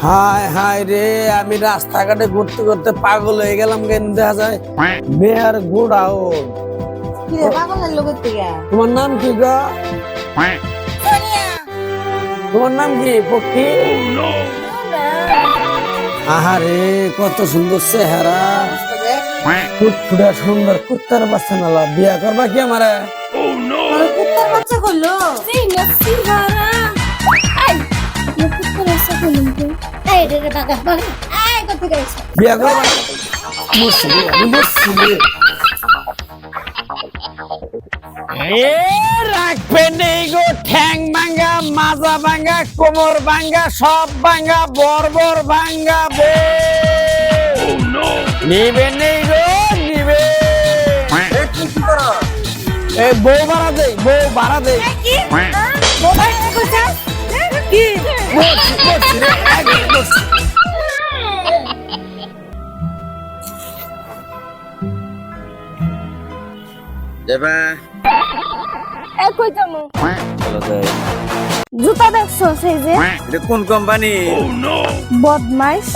হায় হায় রে, আমি রাস্তাঘাটে ঘুরতে ঘুরতে পাগল হয়ে গেলাম। কেন দেখা যায় মেয়ের গোড়াও। কি রে পাগলের লোকের থেকে? তোমার নাম কি গো? তোমার নাম কি পক্ষী? আহারে কত সুন্দর চেহারা, ফুটফুটা সুন্দর কুত্তার বাচ্চা নালা। বিয়া করবা কি আমারে? তোর কুত্তার বাচ্চা করলো? এই নসি ভাড়া আই কুত্তার বাচ্চা করলো এই রে টাকা এই কত গেছে বিয়া করবা? মুসলি আমি মুসলি। এ রাখবে নেই গো, ঠ্যাং ভাঙ্গা, মাজা ভাঙ্গা, কোমর ভাঙ্গা, সব ভাঙ্গা, বর্বর ভাঙ্গা বো। নিবে নেই গো, নিবে। এই বউ ভাড়া দেই, বউ ভাড়া দেই। কি মোবাইল কইছা? কি বলছি, বলছি রে, একদম বলছি। দেবা এই কই যামু চলো যাই। জুতা দেখছো সেই যে এটা কোন কোম্পানি? বদমাইশ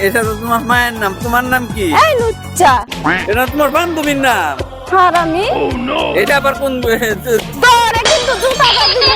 এটা তো তোমার মায়ের নাম। তোমার নাম কি? এই লুচ্চা এটা তোমার বান্ধবীর নাম। হারামি এটা আবার কোন? তোরে কিন্তু জুতা দিব